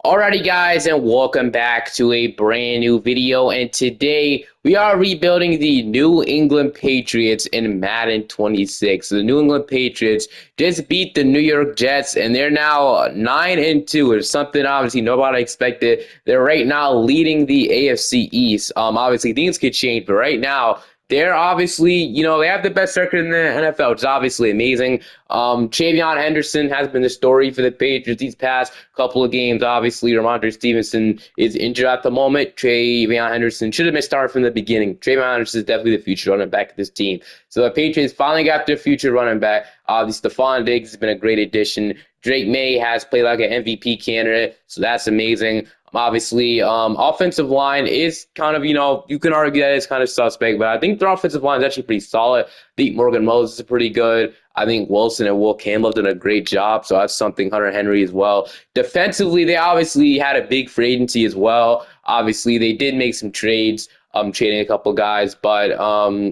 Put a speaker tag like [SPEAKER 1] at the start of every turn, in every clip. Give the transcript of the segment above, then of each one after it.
[SPEAKER 1] Alrighty guys, and welcome back to a brand new video, and today we are rebuilding the New England Patriots in Madden 26. So the New England Patriots just beat the New York Jets and they're now 9-2. It's something obviously nobody expected. They're right now leading the AFC East. Obviously things could change, but right now they're obviously, they have the best record in the NFL, which is obviously amazing. Travion Henderson has been the story for the Patriots these past couple of games. Obviously, Ramondre Stevenson is injured at the moment. Travion Henderson should have been started from the beginning. Travion Henderson is definitely the future running back of this team. So the Patriots finally got their future running back. Stephon Diggs has been a great addition. Drake May has played like an MVP candidate, so that's amazing. Obviously, offensive line is kind of, you can argue that it's kind of suspect, but I think their offensive line is actually pretty solid. I think Morgan Moses is pretty good. I think Wilson and Will Campbell have done a great job, so that's something. Hunter Henry as well. Defensively, they obviously had a big free agency as well. Obviously, they did make some trades, trading a couple guys, but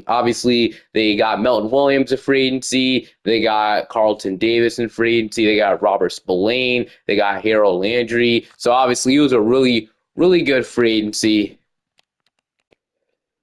[SPEAKER 1] obviously they got Melton Williams in free agency. They got Carlton Davis in free agency. They got Robert Spillane. They got Harold Landry. So obviously it was a really, really good free agency.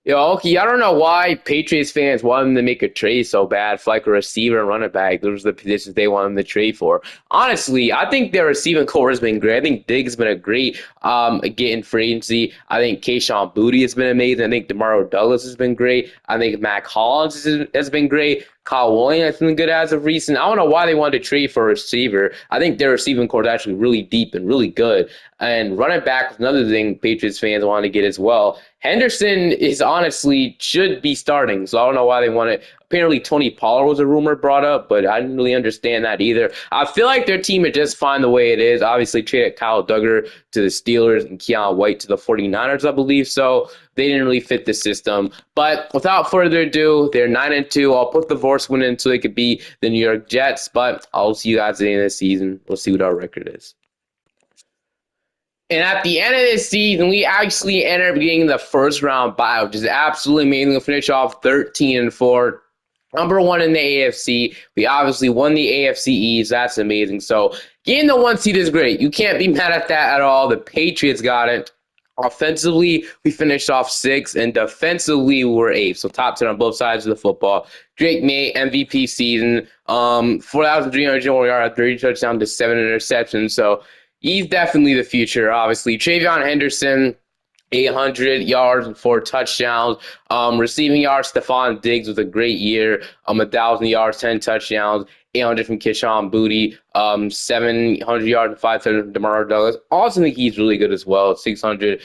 [SPEAKER 1] Yo, okay, I don't know why Patriots fans want him to make a trade so bad for like a receiver and running back. Those are the positions they want him to trade for. Honestly, I think their receiving core has been great. I think Diggs has been a great getting free agency. I think Kayshon Boutte has been amazing. I think DeMario Douglas has been great. I think Mac Hollins has been great. Kyle Williams has been good as of recent. I don't know why they wanted to trade for a receiver. I think their receiving core is actually really deep and really good. And running back was another thing Patriots fans wanted to get as well. Henderson is honestly should be starting, so I don't know why they want it. Apparently, Tony Pollard was a rumor brought up, but I didn't really understand that either. I feel like their team is just fine the way it is. Obviously, traded Kyle Duggar to the Steelers and Keon White to the 49ers, I believe, so they didn't really fit the system. But without further ado, they're 9-2. I'll put the Vorce win in so they could beat the New York Jets, but I'll see you guys at the end of the season. We'll see what our record is. And at the end of this season, we actually ended up getting the first round bye, which is absolutely amazing. We'll finish off 13-4. Number one in the AFC. We obviously won the AFC East. That's amazing. So getting the 1 seed is great. You can't be mad at that at all. The Patriots got it. Offensively, we finished off 6th, and defensively, we were 8th. So top 10 on both sides of the football. Drake May, MVP season, 4,300 yards, 30 touchdowns to 7 interceptions. So he's definitely the future, obviously. Travion Henderson, 800 yards and 4 touchdowns. Receiving yards, Stephon Diggs with a great year. 1,000 yards, 10 touchdowns. 800 from Kayshon Boutte. 700 yards and 5 touchdowns from DeMario Douglas. Also think he's really good as well. 600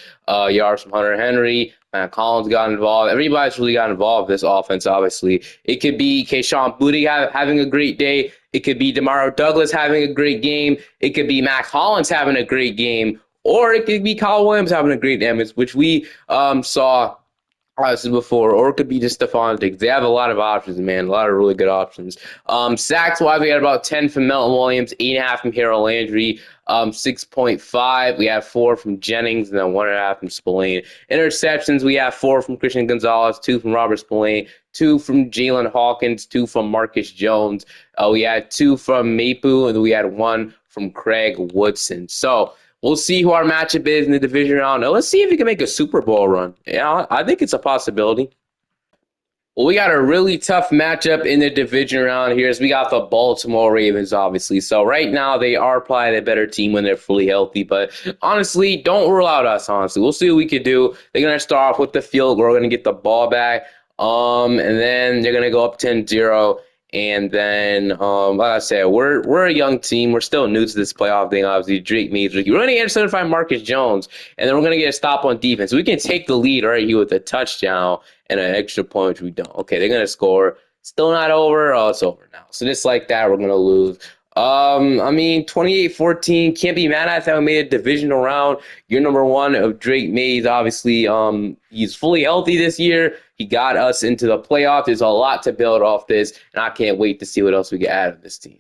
[SPEAKER 1] yards from Hunter Henry. Collins got involved. Everybody's really got involved in this offense, obviously. It could be Kayshon Boutte having a great day. It could be DeMario Douglas having a great game. It could be Mac Hollins having a great game. Or it could be Kyle Williams having a great game, which we saw obviously before. Or it could be just Stephon Diggs. They have a lot of options, man. A lot of really good options. Sacks-wise, we had about 10 from Melton Williams, 8.5 from Harold Landry, 6.5. We have 4 from Jennings, and then 1.5 from Spillane. Interceptions, we have 4 from Christian Gonzalez, 2 from Robert Spillane, 2 from Jalen Hawkins, 2 from Marcus Jones. We had 2 from Mapu, and we had 1 from Craig Woodson. So we'll see who our matchup is in the division round. Now, let's see if we can make a Super Bowl run. Yeah, I think it's a possibility. Well, we got a really tough matchup in the division round here as we got the Baltimore Ravens, obviously. So right now, they are probably the better team when they're fully healthy. But honestly, don't rule out us, honestly. We'll see what we can do. They're going to start off with the field. We're going to get the ball back. And then they're going to go up 10-0. And then, like I said, we're a young team. We're still new to this playoff thing, obviously. Drake Meads. We're going to get to find Marcus Jones, and then we're going to get a stop on defense. We can take the lead right here with a touchdown and an extra point, which we don't. Okay, they're going to score. Still not over. Oh, it's over now. So just like that, we're going to lose. 28-14. Can't be mad at that. We made a divisional round. Year number 1 of Drake Mays, obviously, he's fully healthy this year. He got us into the playoffs. There's a lot to build off this, and I can't wait to see what else we get out of this team.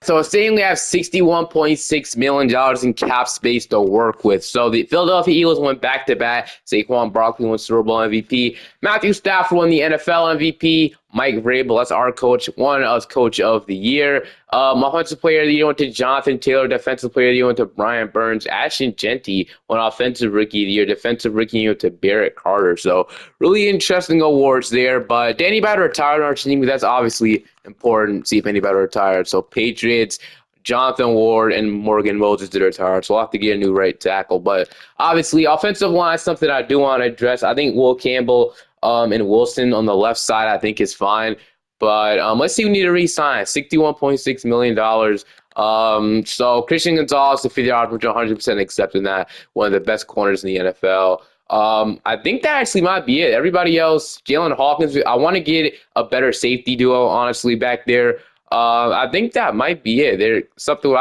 [SPEAKER 1] So saying we have $61.6 million in cap space to work with. So the Philadelphia Eagles went back-to-back. Saquon Barkley won Super Bowl MVP. Matthew Stafford won the NFL MVP. Mike Vrabel, that's our coach, won us Coach of the Year. Offensive Player of the Year went to Jonathan Taylor. Defensive Player of the Year went to Brian Burns. Ashton Genty won Offensive Rookie of the Year. Defensive Rookie of the Year went to Barrett Carter. So really interesting awards there. But did anybody retire on our team? That's obviously important. See if anybody retired. So Patriots, Jonathan Ward and Morgan Moses did retire, so we'll have to get a new right tackle. But obviously, offensive line is something I do want to address. I think Will Campbell and Wilson on the left side, I think is fine. But let's see, we need to re-sign $61.6 million. So Christian Gonzalez, the 50-yard, 100% accepting that, one of the best corners in the NFL. I think that actually might be it. Everybody else, Jalen Hawkins, I want to get a better safety duo, honestly, back there. I think that might be it. There's something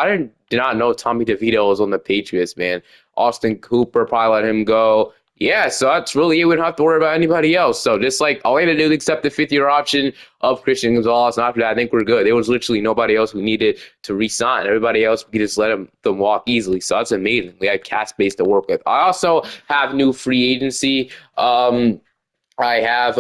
[SPEAKER 1] did not know Tommy DeVito was on the Patriots, man. Austin Cooper probably let him go. Yeah, so that's really it. We don't have to worry about anybody else. So just like all we had to do is accept the 50-year option of Christian Gonzalez, and after that, I think we're good. There was literally nobody else we needed to re-sign. Everybody else, we could just let them walk easily. So that's amazing. We had cap space to work with. I also have new free agency. I have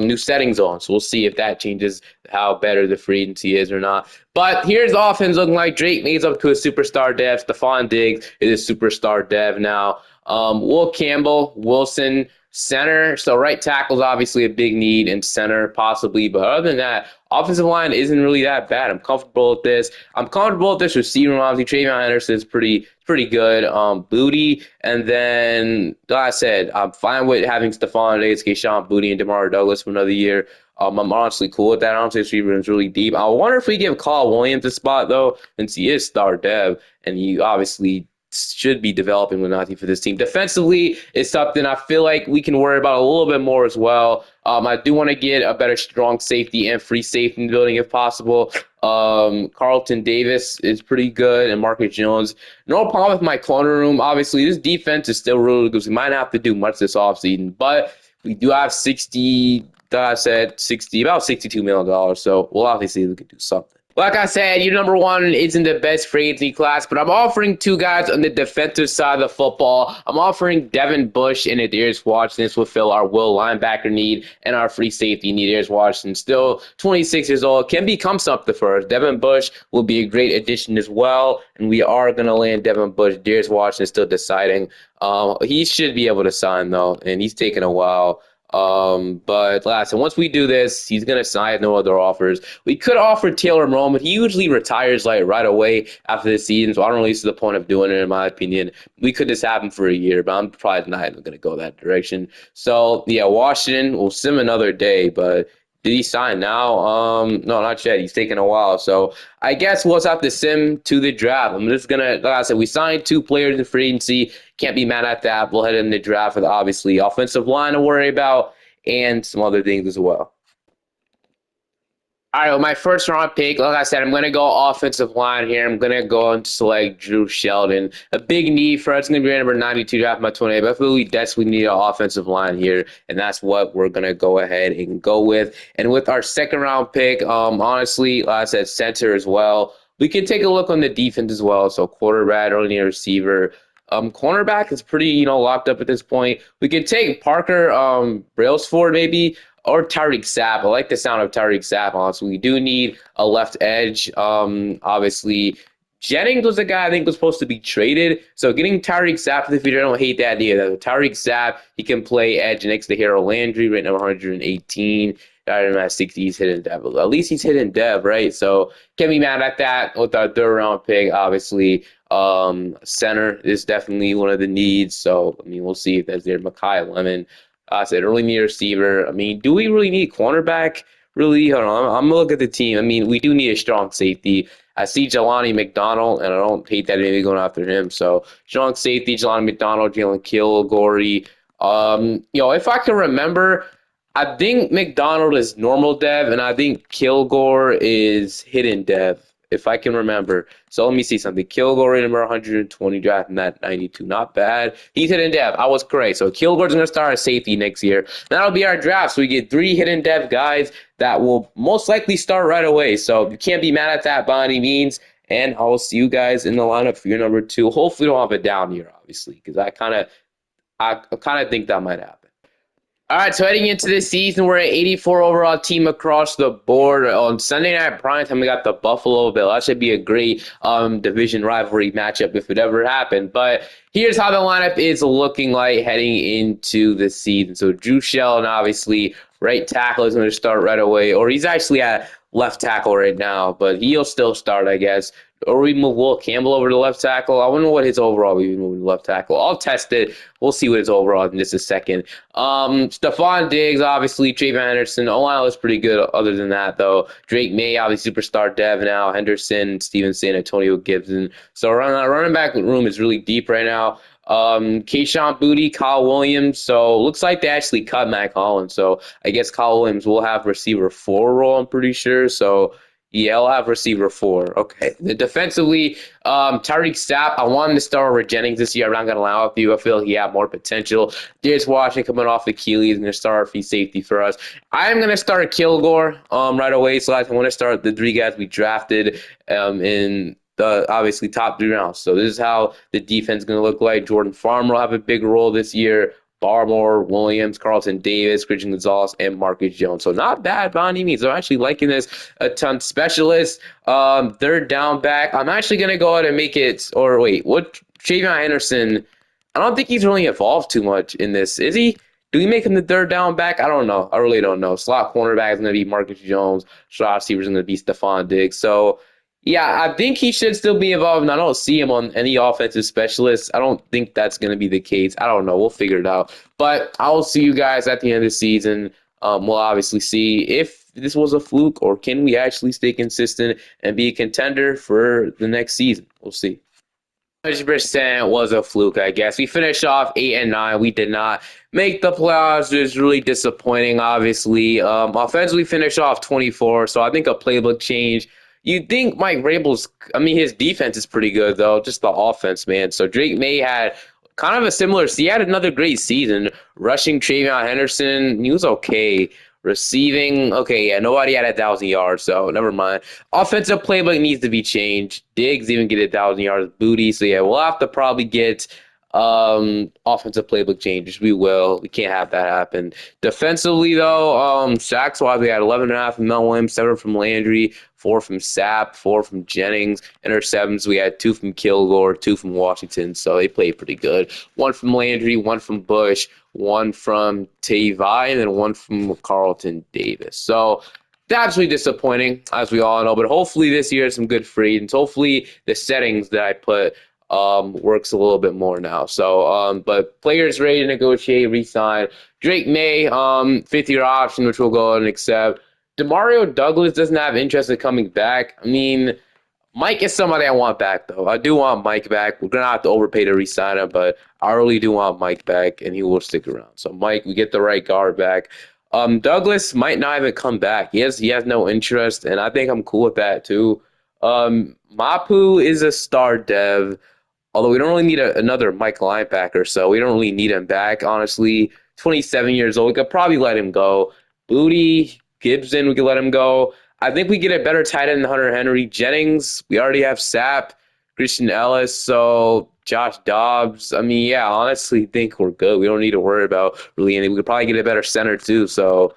[SPEAKER 1] new settings on, so we'll see if that changes how better the free agency is or not. But here's the offense looking like Drake May's up to a superstar dev. Stephon Diggs is a superstar dev now. Will Campbell, Wilson, center. So right tackle is obviously a big need, and center possibly. But other than that, offensive line isn't really that bad. I'm comfortable with this. I'm comfortable with this receiver. Obviously, Travion Henderson is pretty good. Booty, and then like I said, I'm fine with having Stephon Diggs, Keyshawn Booty, and DeMar Douglas for another year. I'm honestly cool with that. Honestly, this receiver is really deep. I wonder if we give Kyle Williams a spot though, since he is star dev, and he obviously should be developing with nothing for this team. Defensively is something I feel like we can worry about a little bit more as well. I do want to get a better strong safety and free safety in the building if possible. Carlton Davis is pretty good, and Marcus Jones. No problem with my corner room. Obviously, this defense is still really good. We might not have to do much this offseason, but we do have 60, I said 60, about $62 million. So we'll obviously we could do something. Like I said, your number one isn't the best free agency class, but I'm offering two guys on the defensive side of the football. I'm offering Devin Bush and Adarius Washington. This will fill our will linebacker need and our free safety need. Adarius Washington, still 26 years old, can become something for us. Devin Bush will be a great addition as well, and we are going to land Devin Bush. Adarius Washington is still deciding. He should be able to sign, though, and he's taking a while. But last, and once we do this, he's gonna sign no other offers. We could offer Taylor Moan, but he usually retires like right away after the season, so I don't really see the point of doing it in my opinion. We could just have him for a year, but I'm probably not even gonna go that direction. So yeah, Washington, we'll sim another day, but did he sign now? No, not yet. He's taking a while. So I guess we'll have to sim to the draft. I'm just gonna, like I said, we signed two players in free agency. Can't be mad at that. We'll head in the draft with obviously offensive line to worry about and some other things as well. All right, well, my first round pick, like I said, I'm going to go offensive line here. I'm going to go and select Drew Sheldon. A big need for us. It's going to be number 92 draft my 28, but I feel we desperately need an offensive line here, and that's what we're going to go ahead and go with. And with our second round pick, honestly, like I said, center as well. We can take a look on the defense as well. So quarterback, early need a receiver. Cornerback is pretty, locked up at this point. We can take Parker Brailsford maybe or Tyreek Sapp. I like the sound of Tyreek Sapp, honestly. We do need a left edge. Obviously, Jennings was a guy I think was supposed to be traded. So getting Tyreek Sapp for the future, I don't hate that idea. Though. Tyreek Sapp, he can play edge next to Harold Landry, right number 118. Got him at 60. He's hitting dev. At least he's hitting dev, right? So can't be mad at that with our third round pick, obviously. Center is definitely one of the needs. So, I mean, we'll see if that's there. Mekhi Lemon. I said early need a receiver. I mean, do we really need cornerback? Really? Hold on. I'm gonna look at the team. I mean, we do need a strong safety. I see Jelani McDonald, and I don't hate that maybe going after him. So strong safety, Jelani McDonald, Jalen Kilgore. If I can remember, I think McDonald is normal dev, and I think Kilgore is hidden dev, if I can remember. So let me see something. Kilgore, number 120, drafting that 92. Not bad. He's hidden dev. I was correct. So Kilgore's going to start at safety next year. That'll be our draft. So we get 3 hidden dev guys that will most likely start right away. So you can't be mad at that by any means. And I'll see you guys in the lineup for your number 2. Hopefully, we don't have a down year, obviously, because I kind of think that might happen. All right, so heading into this season, we're an 84 overall team across the board. On Sunday night prime time, we got the Buffalo Bill. That should be a great division rivalry matchup if it ever happened. But here's how the lineup is looking like heading into the season. So Drew Shell, obviously right tackle is going to start right away, or he's actually at left tackle right now, but he'll still start, I guess. Or we move Will Campbell over to left tackle. I wonder what his overall we move to left tackle. I'll test it. We'll see what his overall in just a second. Stephon Diggs, obviously, Trayvon Henderson. O-line looks pretty good other than that, though. Drake May, obviously, superstar dev now. Henderson, Stevenson, Antonio Gibson. So running back room is really deep right now. Keyshawn Booty, Kyle Williams. So looks like they actually cut Mac Hollins. So I guess Kyle Williams will have receiver 4 role, I'm pretty sure. So yeah, I'll have receiver 4. Okay. Defensively, Tyreek Sapp, I wanted to start with Jennings this year. I'm not going to lie with you. I feel he had more potential. Darius Washington coming off the Achilles, going to start our free safety for us. I am going to start Kilgore right away. So I want to start the 3 guys we drafted in the obviously top 3 rounds. So this is how the defense is going to look like. Jordan Farmer will have a big role this year. Barmore, Williams, Carlton Davis, Christian Gonzalez, and Marcus Jones. So not bad by any means. I'm actually liking this a ton. Specialist, third down back. I'm actually going to go ahead and make it, or wait, what? Trayvon Henderson, I don't think he's really evolved too much in this. Is he? Do we make him the third down back? I don't know. I really don't know. Slot cornerback is going to be Marcus Jones. Slot receiver is going to be Stephon Diggs. So, yeah, I think he should still be involved, and I don't see him on any offensive specialists. I don't think that's going to be the case. I don't know. We'll figure it out. But I'll see you guys at the end of the season. We'll obviously see if this was a fluke or can we actually stay consistent and be a contender for the next season. We'll see. 100% was a fluke, I guess. We finished off 8-9. We did not make the playoffs. It was really disappointing, obviously. Offensively finished off 24, so I think a playbook change. You'd think Mike Vrabel's, I mean, his defense is pretty good, though. Just the offense, man. So Drake May had kind of a similar, he had another great season. Rushing Trayvon Henderson, he was okay. Receiving, okay, yeah, nobody had 1,000 yards, so never mind. Offensive playbook needs to be changed. Diggs even get 1,000 yards booty. So yeah, we'll have to probably get offensive playbook changes. We will. We can't have that happen. Defensively though, sacks wise, we had 11.5 from Mel Williams, 7 from Landry, 4 from Sapp, 4 from Jennings. Interceptions, we had 2 from Kilgore, 2 from Washington. So they played pretty good. 1 from Landry, 1 from Bush, 1 from Tavai, and then 1 from Carlton Davis. So absolutely disappointing, as we all know. But hopefully this year some good free agents. Hopefully the settings that I put works a little bit more now. So, but players ready to negotiate, re-sign. Drake May, 50-year option, which we'll go ahead and accept. Demario Douglas doesn't have interest in coming back. I mean, Mike is somebody I want back, though. I do want Mike back. We're gonna have to overpay to re-sign him, but I really do want Mike back, and he will stick around. So, Mike, we get the right guard back. Douglas might not even come back. He has no interest, and I think I'm cool with that too. Mapu is a star dev. Although we don't really need another Mike linebacker, so we don't really need him back, honestly. 27 years old. We could probably let him go. Booty, Gibson, we could let him go. I think we get a better tight end than Hunter Henry. Jennings, we already have Sapp, Christian Ellis, so Josh Dobbs. I mean, yeah, honestly, think we're good. We don't need to worry about really anything. We could probably get a better center, too, so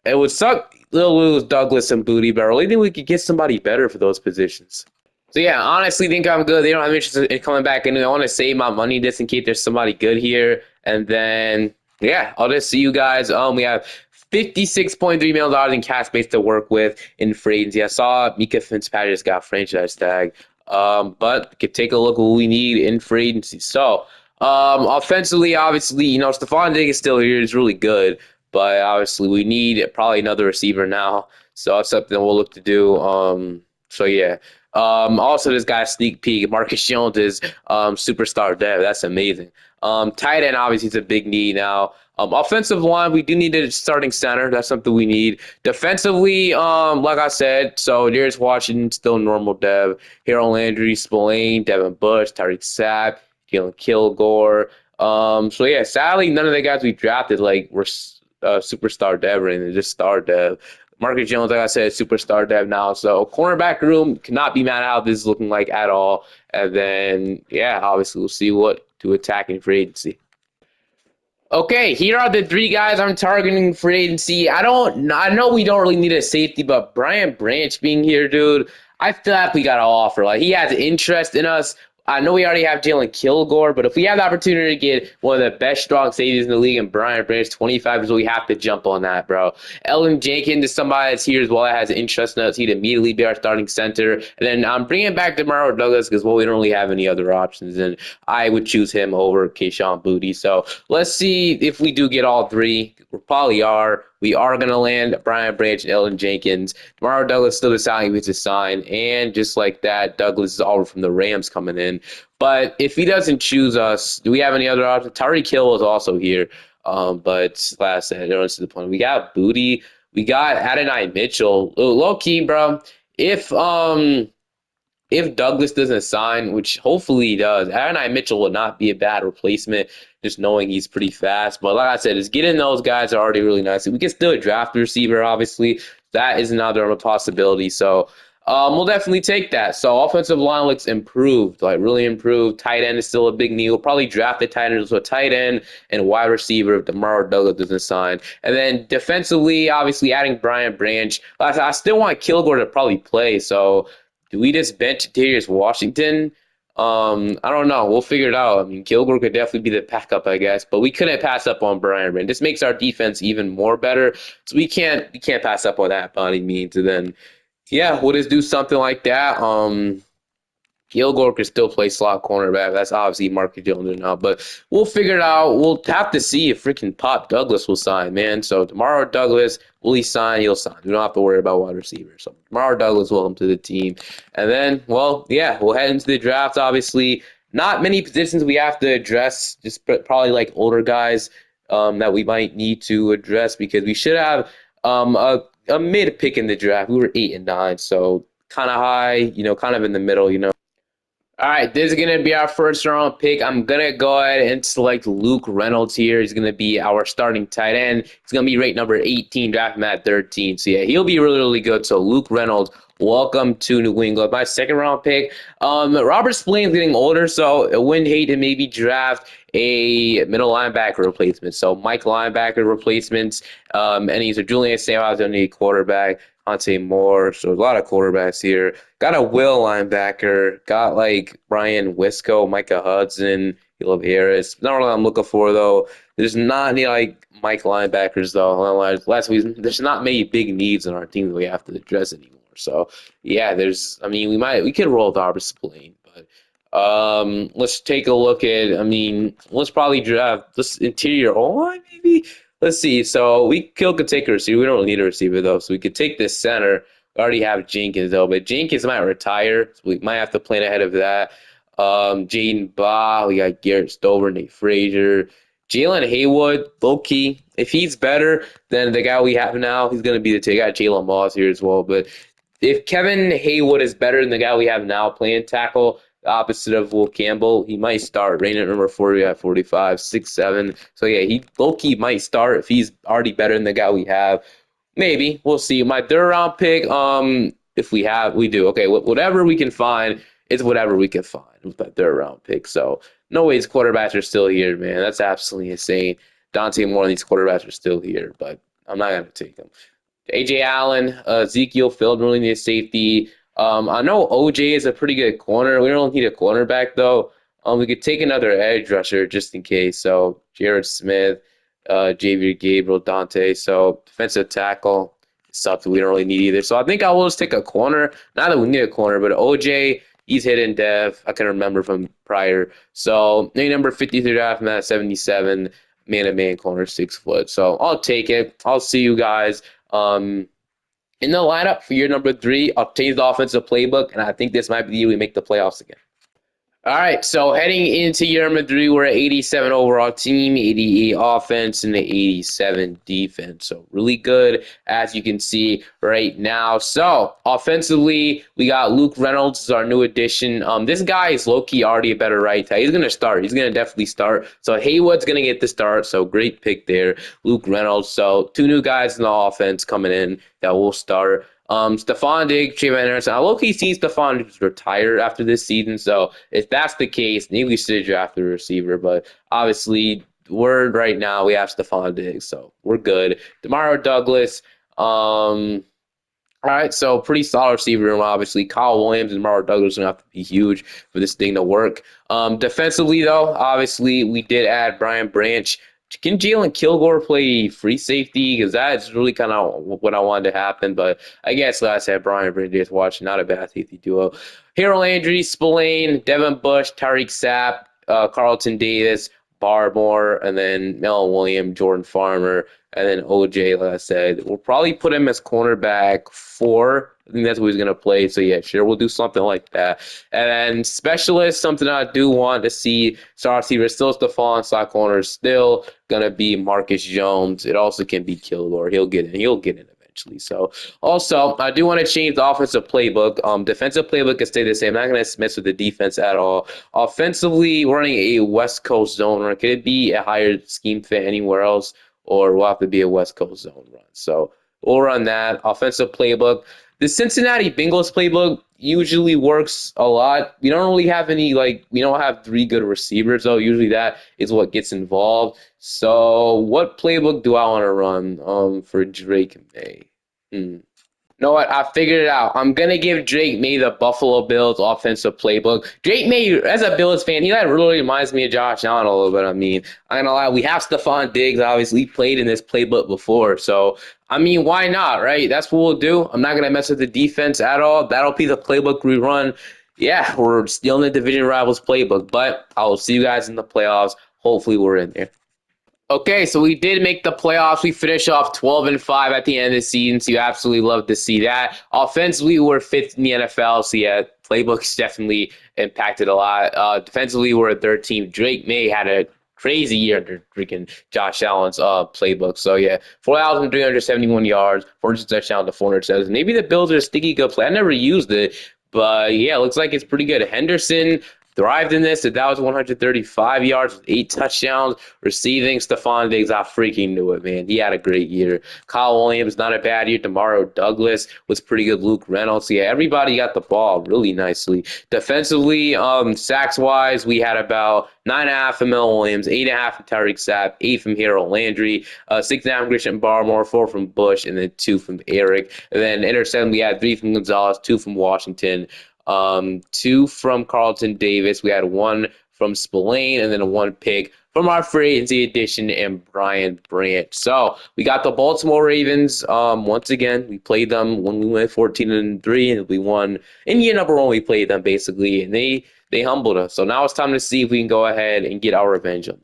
[SPEAKER 1] it would suck to lose Douglas and Booty, but I really think we could get somebody better for those positions. So yeah, honestly, think I'm good. They don't have interest in coming back, and I want to save my money just in case there's somebody good here. And then yeah, I'll just see you guys. We have $56.3 million in cash space to work with in free agency. I saw Mika Fitzpatrick just got franchise tag. But could take a look at what we need in free agency. So offensively, obviously, Stephon Diggs is still here. He's really good, but obviously we need probably another receiver now. So that's something we'll look to do. So yeah. Also, this guy sneak peek. Marcus Jones is superstar dev. That's amazing. Tight end obviously is a big need now. Offensive line, we do need a starting center. That's something we need. Defensively, like I said, so Darius Washington still normal dev. Harold Landry, Spillane, Devin Bush, Tyreek Sapp, Jalen Kilgore. So yeah, sadly, none of the guys we drafted were superstar dev or anything. They're just star dev. Marcus Jones, like I said, superstar dev now. So cornerback room cannot be mad at how this is looking like at all. And then, yeah, obviously we'll see what to attack in free agency. Okay, here are the three guys I'm targeting for agency. I know we don't really need a safety, but Brian Branch being here, dude, I feel like we got to offer. Like, he has interest in us. I know we already have Jalen Kilgore, but if we have the opportunity to get one of the best strong safeties in the league and Brian Branch, 25 years old, we have to jump on that, bro. Ellen Jenkins is somebody that's here as well that has interest in us. He'd immediately be our starting center. And then I'm bringing back DeMario Douglas because, well, we don't really have any other options, and I would choose him over Keyshawn Booty. So let's see if we do get all three. We probably are. We are going to land Brian Branch and Ellen Jenkins. Tomorrow, Douglas still deciding who to sign. And just like that, Douglas is all from the Rams coming in. But if he doesn't choose us, do we have any other options? Tyreek Hill is also here. But like I said, I don't see the point. We got Booty. We got Adonai Mitchell. Low key, bro. If if Douglas doesn't sign, which hopefully he does, Adonai Mitchell will not be a bad replacement, just knowing he's pretty fast. But like I said, is getting those guys are already really nice. We can still draft a receiver, obviously. That is another possibility. So we'll definitely take that. So offensive line looks improved, like really improved. Tight end is still a big need. We'll probably draft a tight end, so a tight end and wide receiver if DeMario Douglas doesn't sign. And then defensively, obviously adding Brian Branch. I still want Kilgore to probably play. So do we just bench Darius Washington? I don't know. We'll figure it out. I mean, Kilgore could definitely be the backup, I guess, but we couldn't pass up on Brian Rand. This makes our defense even more better, so we can't pass up on that by any means. And then, yeah, we'll just do something like that. Kilgore could still play slot cornerback. That's obviously Marcus Jones now, but we'll figure it out. We'll have to see if freaking Pop Douglas will sign, man. So tomorrow, Douglas, will he sign? He'll sign. We don't have to worry about wide receiver. So tomorrow, Douglas, welcome to the team. And then, well, yeah, we'll head into the draft. Obviously, not many positions we have to address. Just probably like older guys that we might need to address because we should have a mid pick in the draft. We were 8 and 9, so kind of high, kind of in the middle. All right, this is going to be our first round pick. I'm going to go ahead and select Luke Reynolds here. He's going to be our starting tight end. He's going to be rate number 18, draft him at 13. So, yeah, he'll be really, really good. So, Luke Reynolds, welcome to New England. My second round pick. Robert Spillane's getting older, so I wouldn't hate to maybe draft a middle linebacker replacement. So, Mike linebacker replacements. And he's a Julian Samuels, going to need quarterback. Dante Moore. So, a lot of quarterbacks here. Got a Will linebacker. Got like Brian Wisco, Micah Hudson, Caleb Harris. Not really what I'm looking for though. There's not any like Mike linebackers though. Last week, there's not many big needs on our team that we have to address anymore. So yeah, we could roll with Robert Spillane, but let's take a look at. Let's probably draft this interior O line maybe. Let's see. So we could take a receiver. We don't really need a receiver though, so we could take this center. We already have Jenkins though, but Jenkins might retire, so we might have to plan ahead of that. Jaden Baugh, we got Garrett Stover, Nate Frazier, Jalen Haywood, low key. If he's better than the guy we have now, he's gonna be the two. Got Jalen Moss here as well, but if Kevin Haywood is better than the guy we have now playing tackle, the opposite of Will Campbell, he might start. Rating at number 40 at 45, 6'7". So yeah, he low key might start if he's already better than the guy we have. Maybe we'll see. My third round pick, if we do. Okay, whatever we can find, it's whatever we can find with that third round pick. So no way these quarterbacks are still here, man. That's absolutely insane. Dante Moore and these quarterbacks are still here, but I'm not gonna take them. AJ Allen, Ezekiel Phillips really need a safety. I know OJ is a pretty good corner. We don't need a cornerback though. We could take another edge rusher just in case. So Jared Smith, Javier Gabriel, Dante. So defensive tackle is something we don't really need either. So I think I will just take a corner. Not that we need a corner, but OJ, he's hidden dev. I can remember from prior. So maybe number 53 draft, man, 77, man-to-man corner, 6 foot. So I'll take it. I'll see you guys. In the lineup for year number 3, I'll change the offensive playbook, and I think this might be the year we make the playoffs again. All right, so heading into year number 3, we're at 87 overall team, 88 offense, and the 87 defense. So really good, as you can see right now. So offensively, we got Luke Reynolds is our new addition. This guy is low-key already a better right tackle. He's going to start. He's going to definitely start. So Haywood's going to get the start, so great pick there. Luke Reynolds. So 2 new guys in the offense coming in that will start. Stephon Diggs, Trayvon Anderson. I low-key seen Stephon Diggs retire after this season, so if that's the case, maybe we should draft a receiver, but obviously we're right now we have Stephon Diggs, so we're good. Demario Douglas. All right, so pretty solid receiver room, obviously. Kyle Williams and Mario Douglas are going to have to be huge for this thing to work. Defensively, though, obviously, we did add Brian Branch. Can Jalen Kilgore play free safety? Because that's really kind of what I wanted to happen. But I guess, like I said, Brian Branch is watching, not a bad safety duo. Harold Landry, Spillane, Devin Bush, Tyreek Sapp, Carlton Davis, Barmore, and then Mel Williams, Jordan Farmer. And then OJ, like I said, we'll probably put him as cornerback 4. I think that's what he's going to play. So, yeah, sure, we'll do something like that. And then specialist, something I do want to see. Star receiver, still Stephon, slot corner, still going to be Marcus Jones. It also can be Kilgore. He'll get in. He'll get in eventually. So, also, I do want to change the offensive playbook. Defensive playbook can stay the same. I'm not going to mess with the defense at all. Offensively, we're running a West Coast zone run. Could it be a higher scheme fit anywhere else? Or we'll have to be a West Coast zone run. So we'll run that. Offensive playbook. The Cincinnati Bengals playbook usually works a lot. We don't really have any, we don't have 3 good receivers, though. Usually that is what gets involved. So what playbook do I want to run for Drake May? Know what? I figured it out. I'm gonna give Drake May the Buffalo Bills offensive playbook. Drake May, as a Bills fan, he really reminds me of Josh Allen a little bit. I mean, I'm not gonna lie, we have Stephon Diggs, obviously played in this playbook before. So I mean, why not, right? That's what we'll do. I'm not gonna mess with the defense at all. That'll be the playbook we run. Yeah, we're still in the division rivals playbook, but I will see you guys in the playoffs. Hopefully we're in there. Okay, so we did make the playoffs. We finished off 12-5 at the end of the season, so you absolutely love to see that. Offensively, we're 5th in the NFL, so yeah, playbooks definitely impacted a lot. Defensively, we're a 3rd team. Drake May had a crazy year under freaking Josh Allen's playbook. So yeah, 4,371 yards, 400 touchdowns to 400 says. Maybe the Bills are a sticky good play. I never used it, but yeah, it looks like it's pretty good. Henderson thrived in this. That was 135 yards with 8 touchdowns. Receiving, Stephon Diggs, I freaking knew it, man. He had a great year. Kyle Williams, not a bad year. Demario Douglas was pretty good. Luke Reynolds. Yeah, everybody got the ball really nicely. Defensively, sacks-wise, we had about 9.5 from Mel Williams, 8.5 from Tyreek Sapp, 8 from Harold Landry, 6.5 from Christian Barmore, 4 from Bush, and then 2 from Eric. And then interception, we had 3 from Gonzalez, 2 from Washington, 2 from Carlton Davis. We had 1 from Spillane, and then 1 pick from our free agency addition and Brian Branch. So we got the Baltimore Ravens. Once again, we played them when we went 14-3, and we won in year number 1. We played them basically, and they humbled us. So now it's time to see if we can go ahead and get our revenge on them.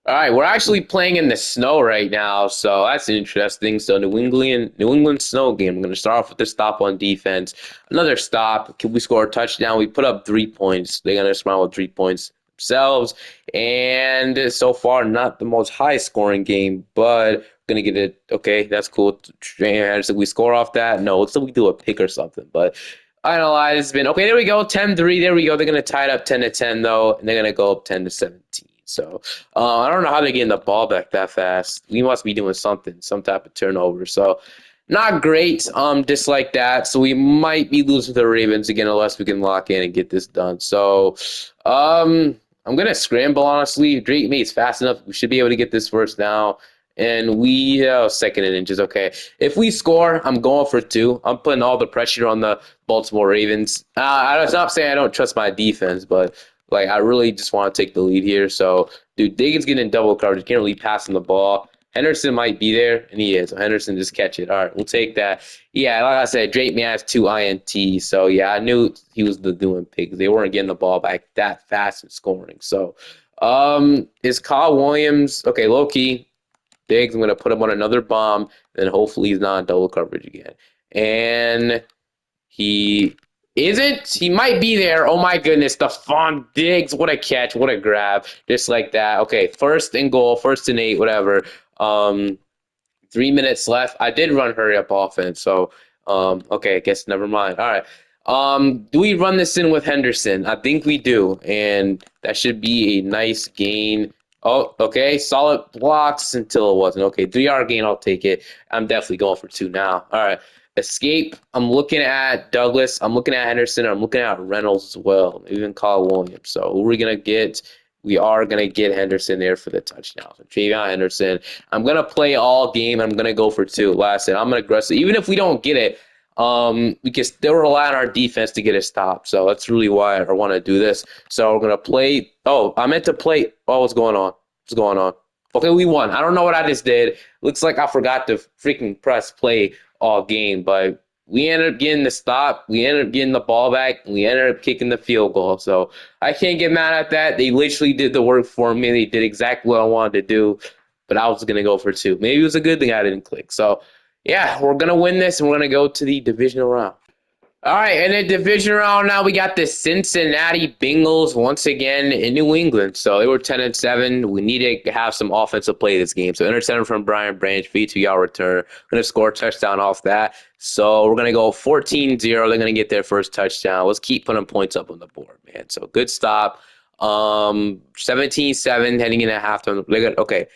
[SPEAKER 1] All right, we're actually playing in the snow right now, so that's interesting. So New England snow game. I'm going to start off with the stop on defense. Another stop. Can we score a touchdown? We put up 3 points. They're going to respond with 3 points themselves. And so far, not the most high scoring game, but going to get it. Okay, that's cool. So we score off that. No, looks like we do a pick or something, but I don't know. It's been okay. There we go. 10-3. There we go. They're going to tie it up 10-10 though, and they're going to go up 10-17. So I don't know how they're getting the ball back that fast. We must be doing something, some type of turnover. So not great, just like that. So we might be losing to the Ravens again unless we can lock in and get this done. So I'm gonna scramble honestly. Drake May's fast enough. We should be able to get this first down. And we 2nd and inches. Okay, if we score, I'm going for 2. I'm putting all the pressure on the Baltimore Ravens. I'm not saying I don't trust my defense, but I really just want to take the lead here. So, dude, Diggins getting in double coverage. Can't really pass him the ball. Henderson might be there, and he is. So Henderson just catch it. All right, we'll take that. Yeah, like I said, Drake May has 2 INTs. So, yeah, I knew he was the doing pick. They weren't getting the ball back that fast and scoring. So, is Kyle Williams, okay, low key. Diggs, I'm going to put him on another bomb, and hopefully he's not in double coverage again. And he isn't. He might be there. Oh, my goodness. Stephon Diggs. What a catch. What a grab. Just like that. Okay, 1st and goal, 1st and 8, whatever. 3 minutes left. I did run hurry up offense, so okay, I guess never mind. All right. Do we run this in with Henderson? I think we do, and that should be a nice gain. Oh, okay, solid blocks until it wasn't. Okay, 3-yard gain, I'll take it. I'm definitely going for 2 now. All right, escape. I'm looking at Douglas. I'm looking at Henderson. I'm looking at Reynolds as well, even Kyle Williams. So who are we gonna get? We are going to get Henderson there for the touchdown. So Travion Henderson. I'm going to play all game. I'm going to go for two. Last it. I'm going to aggressive. Even if we don't get it, we can still rely on our defense to get a stop. So that's really why I want to do this. So we're going to play. Oh, I meant to play. Oh, what's going on? What's going on? Okay, we won. I don't know what I just did. Looks like I forgot to freaking press play all game, but we ended up getting the stop. We ended up getting the ball back. We ended up kicking the field goal. So I can't get mad at that. They literally did the work for me. They did exactly what I wanted to do, but I was going to go for two. Maybe it was a good thing I didn't click. So, yeah, we're going to win this, and we're going to go to the divisional round. All right, and then division round now we got the Cincinnati Bengals once again in New England. So they were 10-7. We need to have some offensive play this game. So interception from Brian Branch, V2-yard return. We're going to score a touchdown off that. So we're going to go 14-0. They're going to get their first touchdown. Let's keep putting points up on the board, man. So good stop. 17-7 heading into halftime. Okay.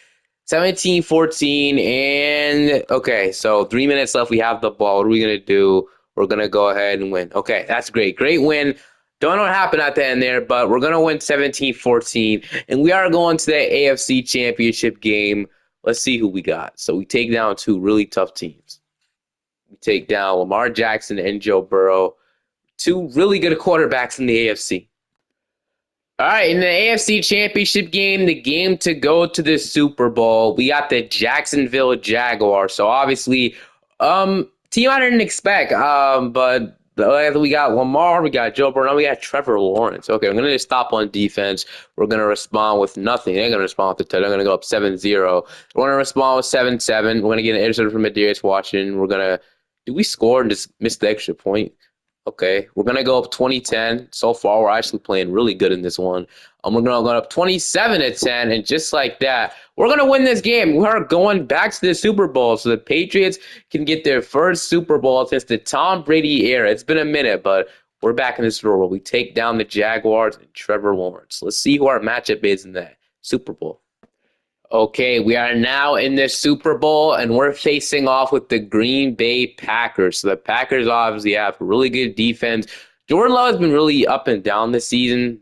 [SPEAKER 1] 17-14, and okay, so 3 minutes left. We have the ball. What are we going to do? We're going to go ahead and win. Okay, that's great. Great win. Don't know what happened at the end there, but we're going to win 17-14, and we are going to the AFC Championship game. Let's see who we got. So we take down two really tough teams. We take down Lamar Jackson and Joe Burrow, two really good quarterbacks in the AFC. All right, in the AFC Championship game, the game to go to the Super Bowl, we got the Jacksonville Jaguars. So obviously, team I didn't expect. But we got Lamar, we got Joe Burrow, we got Trevor Lawrence. Okay, I'm gonna stop on defense. We're gonna respond with nothing. They're gonna respond with the 10. They're gonna go up 7-0. We're gonna respond with 7-7. We're gonna get an interception from Adarius Washington. We're gonna do we score and just miss the extra point? Okay, we're gonna go up 2010. So far, we're actually playing really good in this one. We're gonna go up 27-10, and just like that, we're gonna win this game. We're going back to the Super Bowl, so the Patriots can get their first Super Bowl since the Tom Brady era. It's been a minute, but we're back in the Super Bowl. We take down the Jaguars and Trevor Lawrence. Let's see who our matchup is in that Super Bowl. Okay, we are now in the Super Bowl, and we're facing off with the Green Bay Packers. So the Packers obviously have really good defense. Jordan Love has been really up and down this season.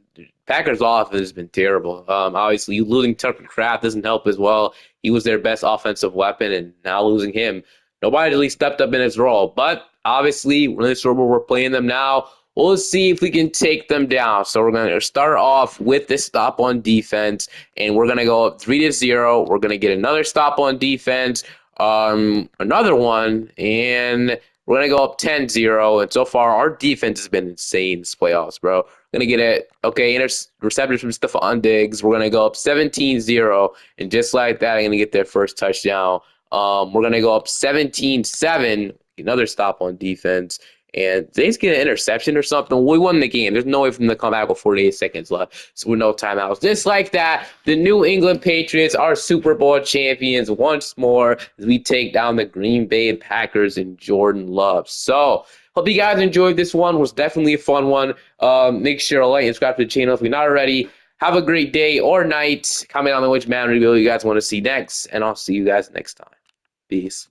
[SPEAKER 1] Packers offense has been terrible. Obviously, losing Tucker Kraft doesn't help as well. He was their best offensive weapon, and now losing him, nobody really stepped up in his role. But obviously, we're in the Super Bowl. We're playing them now. We'll see if we can take them down. So we're going to start off with this stop on defense, and we're going to go up 3-0. We're going to get another stop on defense, another one, and we're going to go up 10-0. And so far, our defense has been insane this playoffs, bro. We're going to get it. Okay, reception from Stephon Diggs. We're going to go up 17-0, and just like that, I'm going to get their first touchdown. We're going to go up 17-7, another stop on defense. And they just get an interception or something. We won the game. There's no way for them to come back with 48 seconds left. So with no timeouts. Just like that, the New England Patriots are Super Bowl champions once more as we take down the Green Bay Packers and Jordan Love. So hope you guys enjoyed this one. It was definitely a fun one. Make sure to like and subscribe to the channel if you're not already. Have a great day or night. Comment on which Madden reveal you guys want to see next. And I'll see you guys next time. Peace.